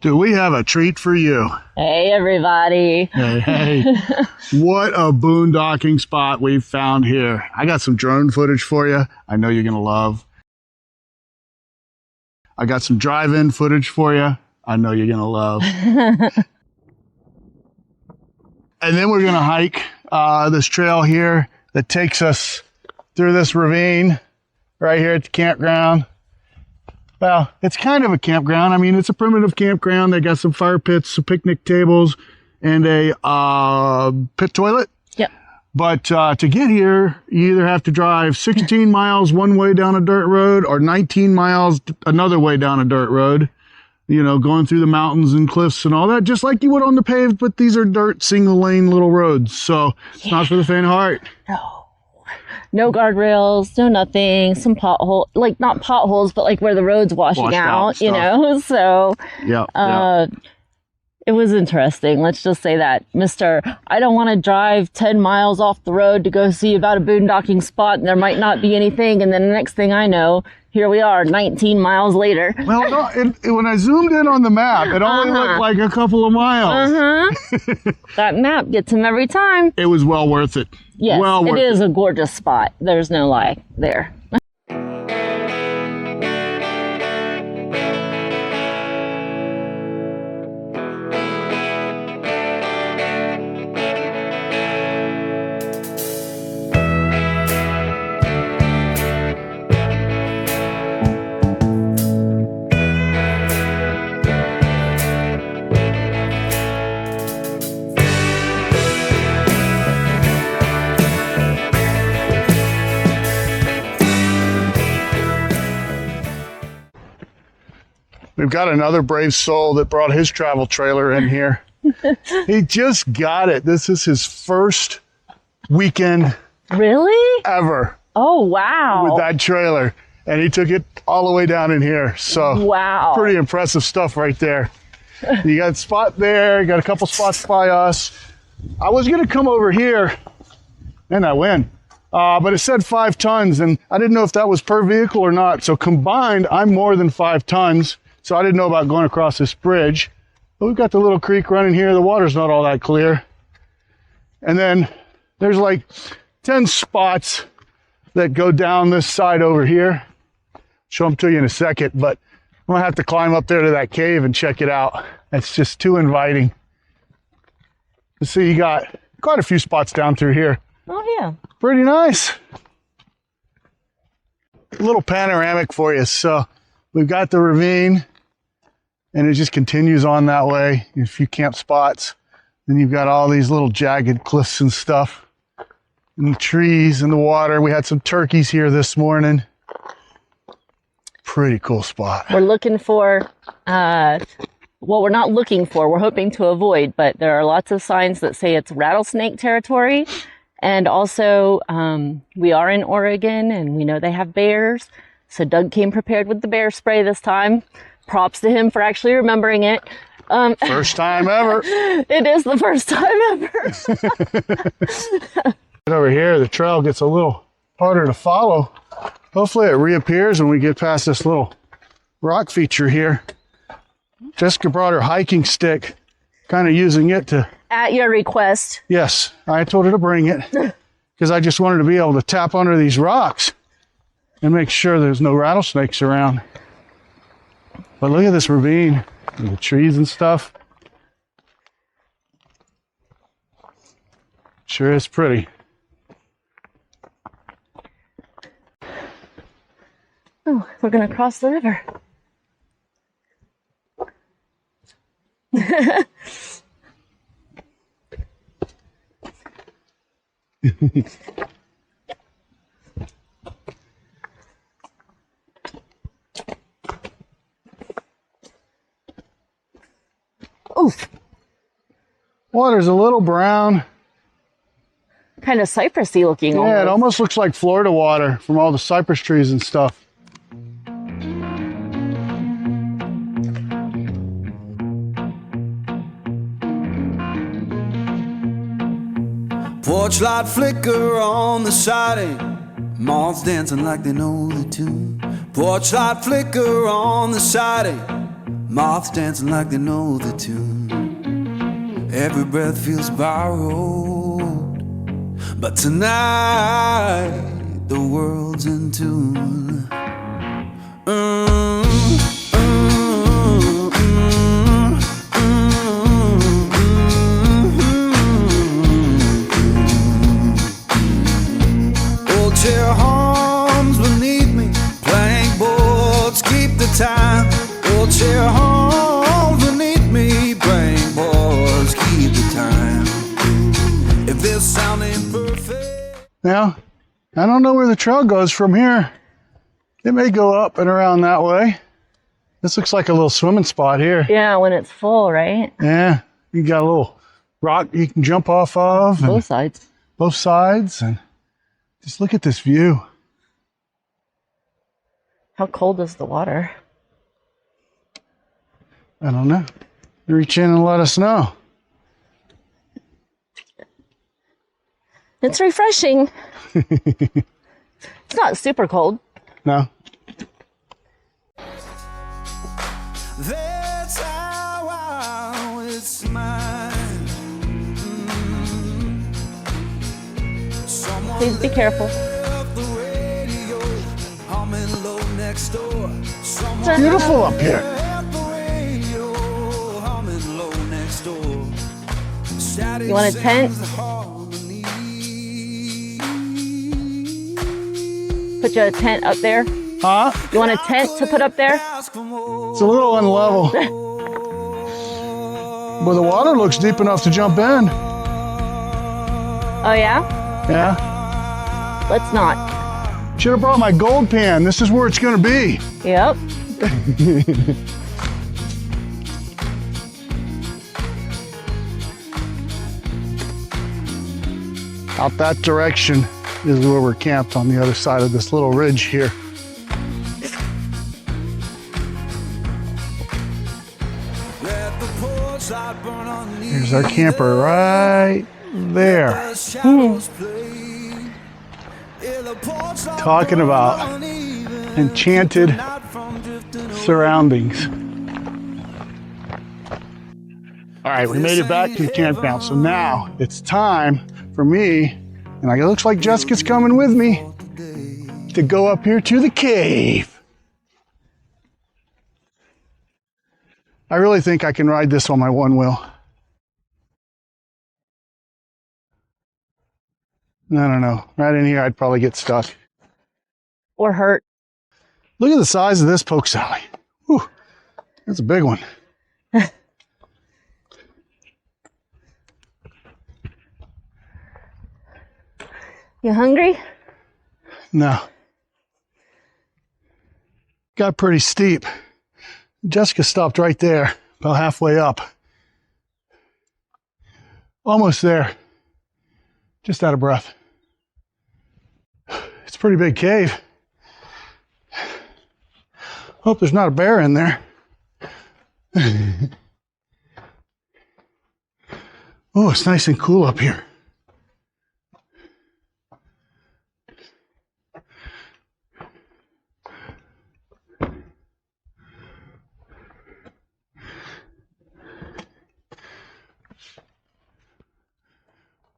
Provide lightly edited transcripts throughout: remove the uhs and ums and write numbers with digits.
Do we have a treat for you? Hey, everybody. Hey. What a boondocking spot we've found here. I got some drone footage for you. I know you're going to love. I got some drive-in footage for you. I know you're going to love. And then we're going to hike this trail here that takes us through this ravine right here at the campground. Well, it's kind of a campground. I mean, it's a primitive campground. They got some fire pits, some picnic tables, and a pit toilet. Yep. But to get here, you either have to drive 16 miles one way down a dirt road or 19 miles another way down a dirt road. You know, going through the mountains and cliffs and all that, just like you would on the paved, but these are dirt, single lane little roads. So it's not for the faint of heart. No guardrails, no nothing. Some pothole, like not potholes, but like where the road's washing out, you know? So yeah. It was interesting. Let's just say that. I don't want to drive 10 miles off the road to go see about a boondocking spot and there might not be anything. And then the next thing I know, here we are 19 miles later. Well, no, when I zoomed in on the map, it only looked like a couple of miles. That map gets him every time. It was well worth it. Yes, it is a gorgeous spot. There's no lie there. We've got another brave soul that brought his travel trailer in here. He just got it. This is his first weekend ever. Oh, wow. With that trailer. And he took it all the way down in here. So wow. Pretty impressive stuff right there. You got a spot there. You got a couple spots by us. I was going to come over here and I win. But it said 5 tons and I didn't know if that was per vehicle or not. So combined, I'm more than 5 tons. So I didn't know about going across this bridge. But we've got the little creek running here. The water's not all that clear. And then there's like 10 spots that go down this side over here. Show them to you in a second, but I'm gonna have to climb up there to that cave and check it out. It's just too inviting. Let's see, you got quite a few spots down through here. Oh yeah. Pretty nice. A little panoramic for you. So we've got the ravine and it just continues on that way. A few camp spots. Then you've got all these little jagged cliffs and stuff. And the trees and the water. We had some turkeys here this morning. Pretty cool spot. We're looking for, well, we're not looking for, we're hoping to avoid, but there are lots of signs that say it's rattlesnake territory. And also, we are in Oregon and we know they have bears. So Doug came prepared with the bear spray this time. Props to him for actually remembering it. First time ever. It is the first time ever. Over here, the trail gets a little harder to follow. Hopefully it reappears when we get past this little rock feature here. Jessica brought her hiking stick, kind of using it to... At your request. Yes, I told her to bring it because I just wanted to be able to tap under these rocks and make sure there's no rattlesnakes around. But look at this ravine and the trees and stuff. Sure is pretty. Oh, we're going to cross the river. Oof. Water's a little brown. Kind of cypressy looking. Yeah, almost. It almost looks like Florida water from all the cypress trees and stuff. Porch light flicker on the siding, Moths dancing like they know the tune. Porch light flicker on the siding. Moths dancing like they know the tune. Every breath feels borrowed, but tonight the world's in tune. Old chair hums beneath me, plank boards keep the time. Old chair hums beneath me, plank boards keep the time. If this sound ain't perfect. Now, I don't know where the trail goes from here. It may go up and around that way. This looks like a little swimming spot here. Yeah, when it's full, right? Yeah, you got a little rock you can jump off of. Both sides. Both sides. And just look at this view. How cold is the water? I don't know. Reach in and let us know. It's refreshing. It's not super cold. No? That's how I always smile. Someone Please be careful. left the radio humming low next door. Someone It's beautiful up here. left the radio humming low next door. You want a tent? Put you a tent up there? Huh? You want a tent to put up there? It's a little unlevel. But the water looks deep enough to jump in. Oh yeah? Yeah. Let's not. Should have brought my gold pan. This is where it's going to be. Yep. Out that direction is where we're camped, on the other side of this little ridge here. Here's our camper right there. Talking about enchanted surroundings. All right, we made it back to the campground. So now it's time for me, and it looks like Jessica's coming with me, to go up here to the cave. I really think I can ride this on my one wheel. I don't know. Right in here, I'd probably get stuck. Or hurt. Look at the size of this poke sallie. Whew, that's a big one. You hungry? No. Got pretty steep. Jessica stopped right there, about halfway up. Almost there. Just out of breath. It's a pretty big cave. Hope there's not a bear in there. Oh, it's nice and cool up here.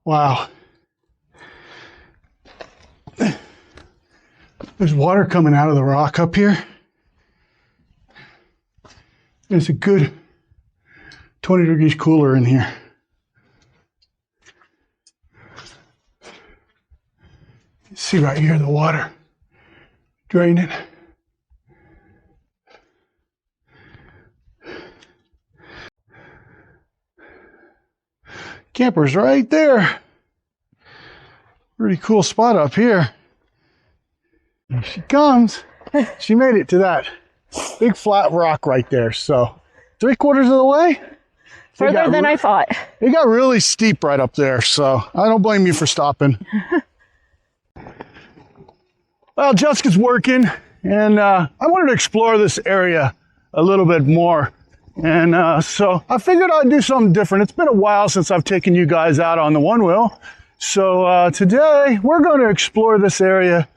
Wow. There's water coming out of the rock up here. It's a good 20 degrees cooler in here. You see right here the water draining. Camper's right there. Pretty cool spot up here. Here she comes. She made it to that big flat rock right there. So 3/4 of the way. Further than I thought. It got really steep right up there. So I don't blame you for stopping. Well, Jessica's working, and I wanted to explore this area a little bit more. And so I figured I'd do something different. It's been a while since I've taken you guys out on the one wheel. So today we're going to explore this area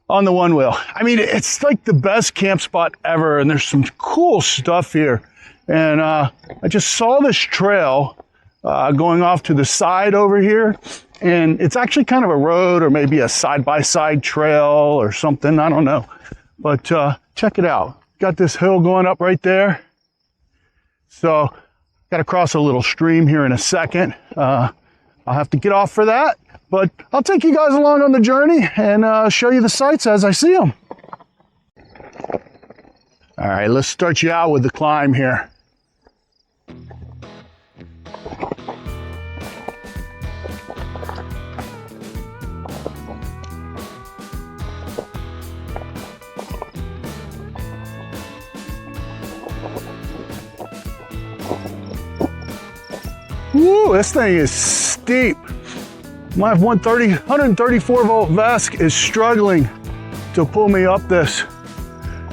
on the Onewheel. I mean, it's like the best camp spot ever, and there's some cool stuff here. And I just saw this trail going off to the side over here, and it's actually kind of a road or maybe a side-by-side trail or something. I don't know. But check it out. Got this hill going up right there. So got to cross a little stream here in a second. I'll have to get off for that. But I'll take you guys along on the journey and show you the sights as I see them. All right, let's start you out with the climb here. Woo, this thing is steep. My 134 volt Vesk is struggling to pull me up this.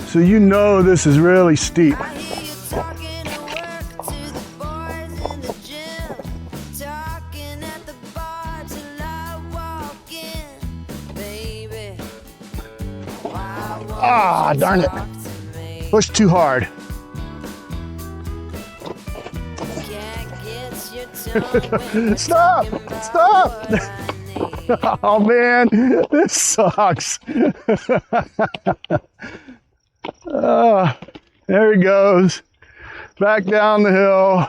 So you know this is really steep. I hear you talking at work to the boys in the gym, talking at the bar till I walk in, baby. Why won't Ah, you darn it. talk to me? Pushed too hard. Can't get your tongue when you're Stop! talking about Stop! what I need. Oh man, this sucks. There he goes. Back down the hill.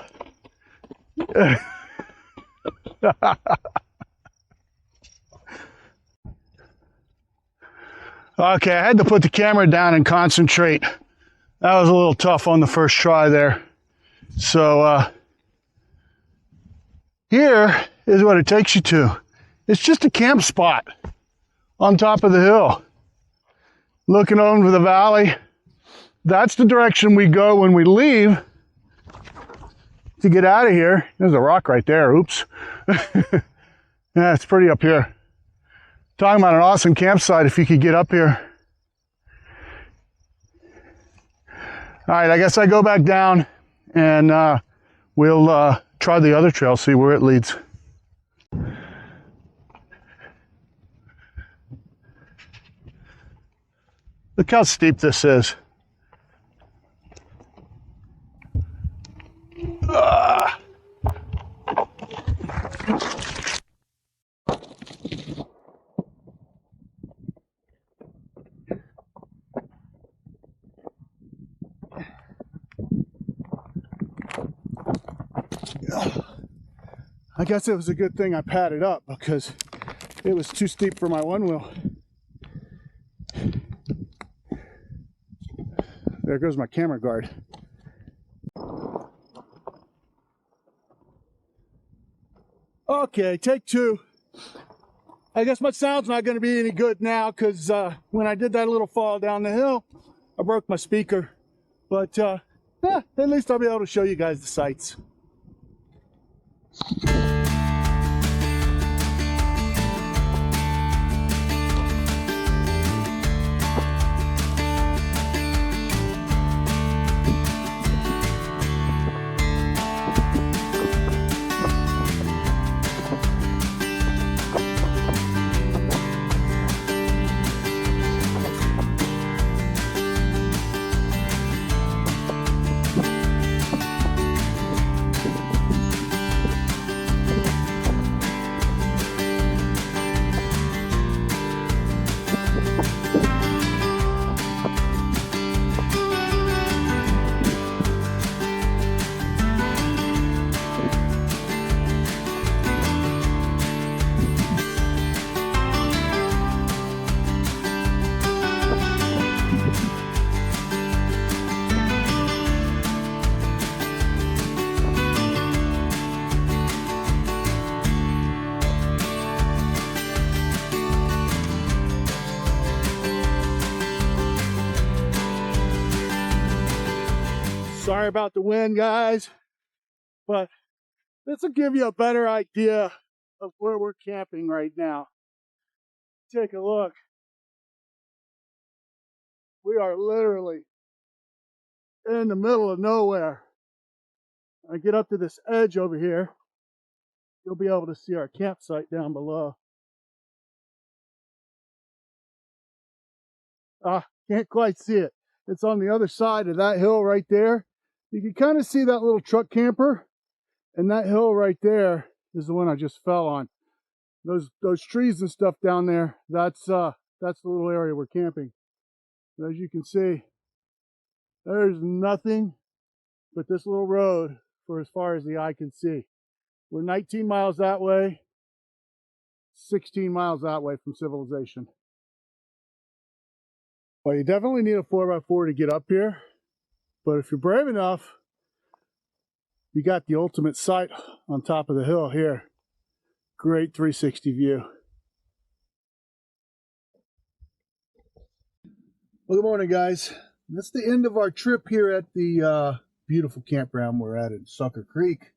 Okay, I had to put the camera down and concentrate. That was a little tough on the first try there. So here is what it takes you to. It's just a camp spot on top of the hill. Looking over the valley. That's the direction we go when we leave to get out of here. There's a rock right there. Oops. Yeah, it's pretty up here. Talking about an awesome campsite if you could get up here. All right, I guess I go back down and we'll try the other trail, see where it leads. Look how steep this is. I guess it was a good thing I padded up because it was too steep for my Onewheel. There goes my camera guard. Okay, take two. I guess my sound's not going to be any good now because when I did that little fall down the hill, I broke my speaker. But at least I'll be able to show you guys the sights. Sorry about the wind, guys, but this will give you a better idea of where we're camping right now. Take a look. We are literally in the middle of nowhere. I get up to this edge over here, you'll be able to see our campsite down below. Can't quite see it. It's on the other side of that hill right there. You can kind of see that little truck camper, and that hill right there is the one I just fell on. Those trees and stuff down there, that's the little area we're camping. And as you can see, there's nothing but this little road for as far as the eye can see. We're 19 miles that way, 16 miles that way from civilization. Well, you definitely need a 4x4 to get up here, but if you're brave enough, you got the ultimate sight on top of the hill here. Great 360 view. Well, good morning, guys. That's the end of our trip here at the beautiful campground we're at in Succor Creek.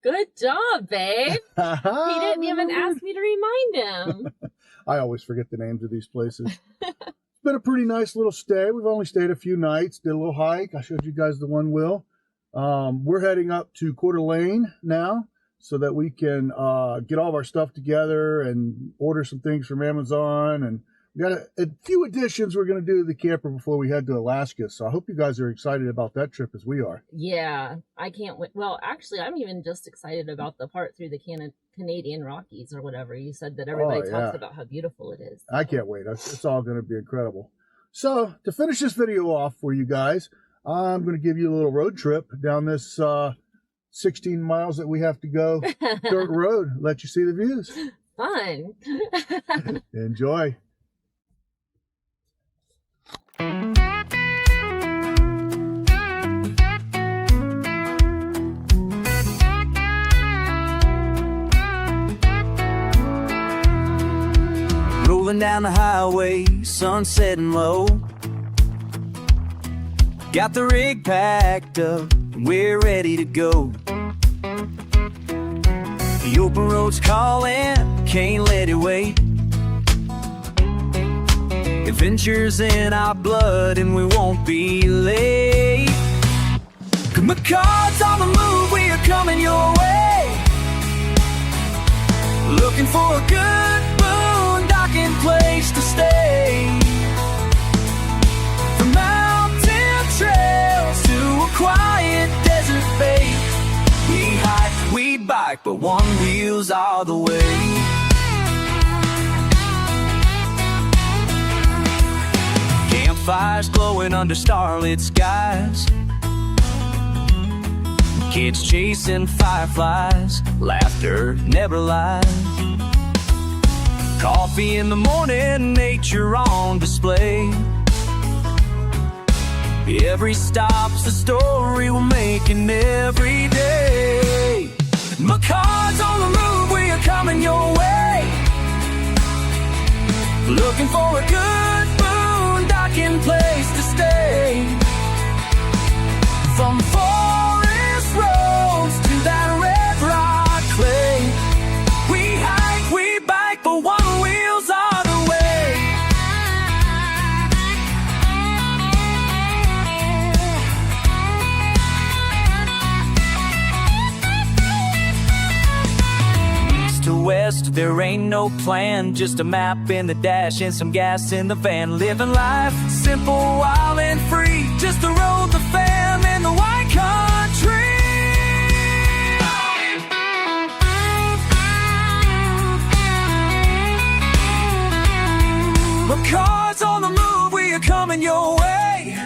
Good job, babe. He didn't even ask me to remind him. I always forget the names of these places. It's been a pretty nice little stay. We've only stayed a few nights, did a little hike. I showed you guys the Onewheel. We're heading up to Coeur d'Alene now so that we can get all of our stuff together and order some things from Amazon. And we got a few additions we're going to do to the camper before we head to Alaska. So I hope you guys are excited about that trip as we are. Yeah, I can't wait. Well, actually, I'm even just excited about the part through the Canadian Rockies or whatever. You said that everybody talks about how beautiful it is. I can't wait. It's all going to be incredible. So to finish this video off for you guys, I'm going to give you a little road trip down this 16 miles that we have to go dirt road. Let you see the views. Fun. Enjoy. Rolling down the highway, sun setting low. Got the rig packed up, we're ready to go. The open road's calling, can't let it wait. Adventure's in our blood and we won't be late. McCards on the move, we are coming your way. Looking for a good boondocking place to stay. From mountain trails to a quiet desert base, we hike, we bike, but Onewheels all the way. Campfires glowing under starlit skies, kids chasing fireflies, laughter never lies. Coffee in the morning, nature on display. Every stop's the story we're making every day. McCards on the move, we are coming your way. Looking for a good boondocking place to stay. From forest roads to that red rock clay, we hike, we bike, but Onewheels all the way. East to west, there ain't no plan, just a map in the dash and some gas in the van. Living life simple, wild and free, just the road, the fam, and the wine country. McCards on the move, we are coming your way.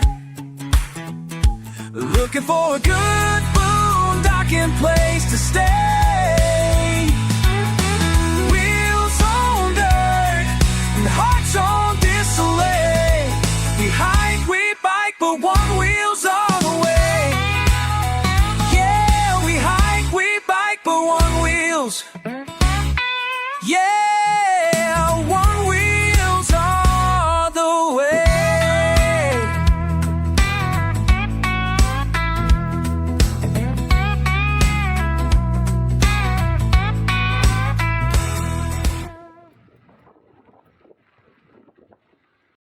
Looking for a good boondocking place to stay. Wheels on dirt and hearts on disarray. We hike, we bike, but Onewheels all the way. Yeah, we hike, we bike, but Onewheels. Yeah.